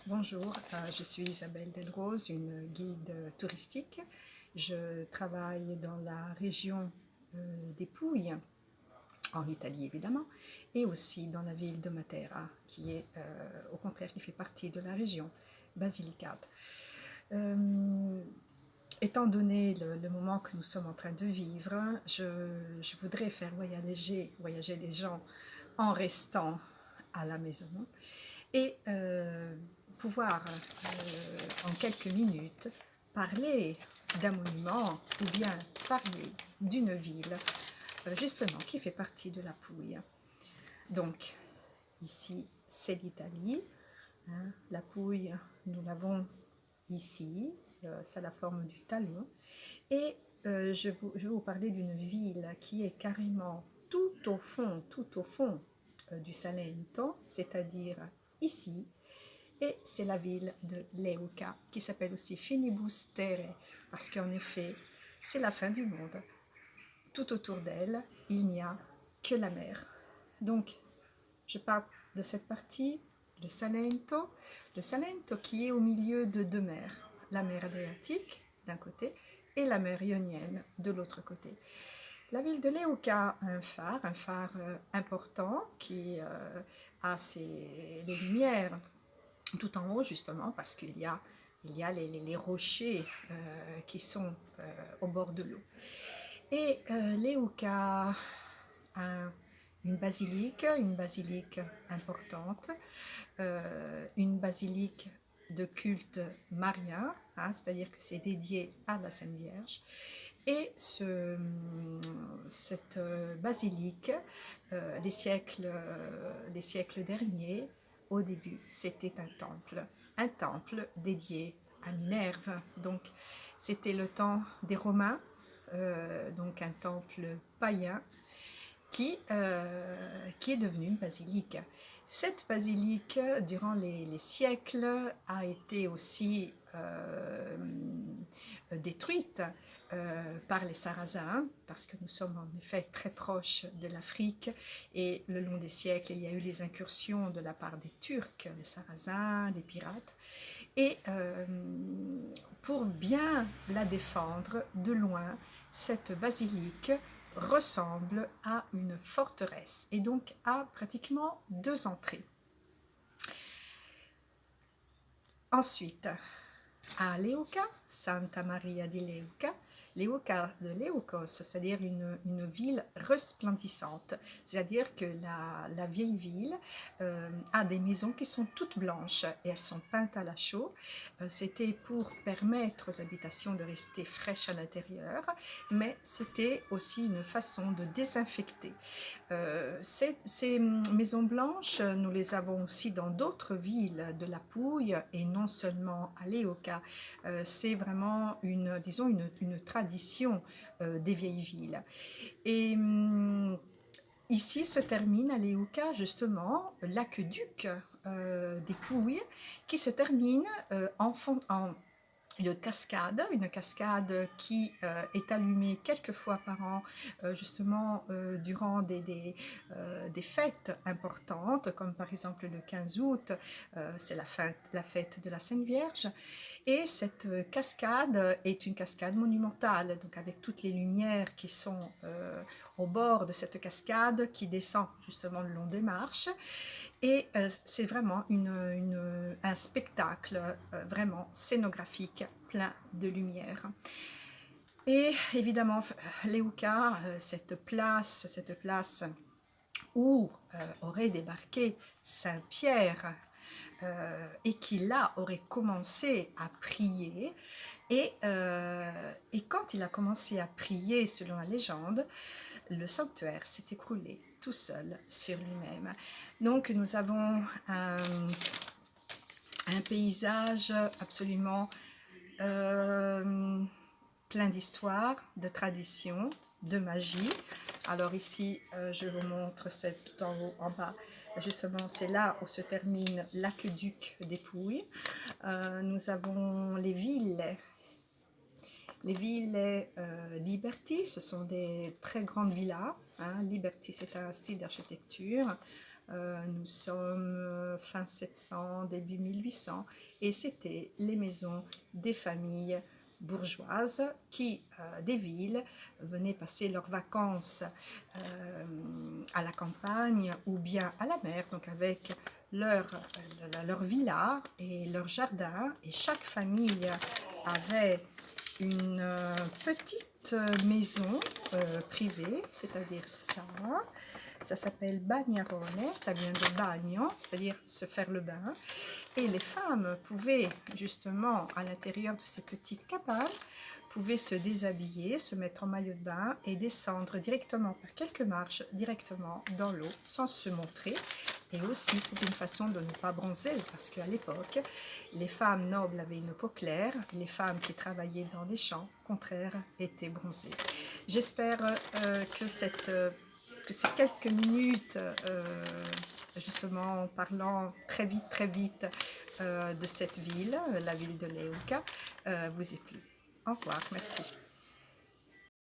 Bonjour, je suis Isabelle Delrose, une guide touristique. Je travaille dans la région des Pouilles, en Italie évidemment, et aussi dans la ville de Matera, qui est au contraire qui fait partie de la région Basilicate. Étant donné le moment que nous sommes en train de vivre, je voudrais faire voyager les gens en restant à la maison et pouvoir en quelques minutes parler d'un monument ou bien parler d'une ville justement qui fait partie de la Pouille. Donc ici c'est l'Italie, hein, la Pouille nous l'avons ici, c'est la forme du talon, et je vais vous parler d'une ville qui est carrément tout au fond du Salento, c'est-à-dire ici, et c'est la ville de Leuca, qui s'appelle aussi Finibus-Terre, parce qu'en effet, c'est la fin du monde. Tout autour d'elle, il n'y a que la mer. Donc, je parle de cette partie, le Salento qui est au milieu de deux mers, la mer Adriatique d'un côté et la mer Ionienne de l'autre côté. La ville de Leuca a un phare important qui a les lumières tout en haut justement parce qu'il y a les rochers qui sont au bord de l'eau. Et Leuca a une basilique importante, une basilique de culte marien, hein, c'est-à-dire que c'est dédié à la Sainte Vierge. Et cette basilique, les siècles derniers, au début, c'était un temple dédié à Minerve. Donc, c'était le temps des Romains, donc un temple païen qui est devenu une basilique. Cette basilique, durant les siècles, a été aussi détruite par les Sarrasins, parce que nous sommes en effet très proches de l'Afrique, et le long des siècles, il y a eu les incursions de la part des Turcs, les Sarrasins, les pirates, et pour bien la défendre de loin, cette basilique ressemble à une forteresse et donc a pratiquement deux entrées. Ensuite, à Leuca, Santa Maria di Leuca, Leuca de Leukos, c'est-à-dire une ville resplendissante, c'est-à-dire que la vieille ville a des maisons qui sont toutes blanches et elles sont peintes à la chaux. C'était pour permettre aux habitations de rester fraîches à l'intérieur, mais c'était aussi une façon de désinfecter. Ces maisons blanches, nous les avons aussi dans d'autres villes de la Pouille et non seulement à Leuca. C'est vraiment une tradition des vieilles villes. Et ici se termine à Leuca justement l'aqueduc des Pouilles qui se termine en une cascade qui est allumée quelques fois par an, justement durant des fêtes importantes, comme par exemple le 15 août, c'est la fête de la Sainte Vierge. Et cette cascade est une cascade monumentale, donc avec toutes les lumières qui sont au bord de cette cascade qui descend justement le long des marches. Et c'est vraiment un spectacle vraiment scénographique, plein de lumière. Et évidemment, Leuca, cette place où aurait débarqué Saint Pierre et qui là aurait commencé à prier. Et quand il a commencé à prier, selon la légende, le sanctuaire s'est écroulé tout seul sur lui-même. Donc nous avons un paysage absolument plein d'histoire, de tradition, de magie. Alors ici, je vous montre tout en haut, en bas. Justement, c'est là où se termine l'aqueduc des Pouilles. Nous avons les villes. Les villes Liberty, ce sont des très grandes villas. Hein. Liberty, c'est un style d'architecture Nous sommes fin 700, début 1800, et c'était les maisons des familles bourgeoises qui, des villes, venaient passer leurs vacances à la campagne ou bien à la mer, donc avec leur villa et leur jardin, et chaque famille avait une petite maison privée, c'est-à-dire ça s'appelle bagnarone, ça vient de bagno, c'est-à-dire se faire le bain, et les femmes pouvaient justement à l'intérieur de ces petites cabanes, pouvaient se déshabiller, se mettre en maillot de bain et descendre directement par quelques marches directement dans l'eau sans se montrer. Et aussi, c'est une façon de ne pas bronzer, parce qu'à l'époque, les femmes nobles avaient une peau claire, les femmes qui travaillaient dans les champs, au contraire, étaient bronzées. J'espère que ces quelques minutes, justement en parlant très vite de cette ville, la ville de Leuca, vous ait plu. Au revoir, merci.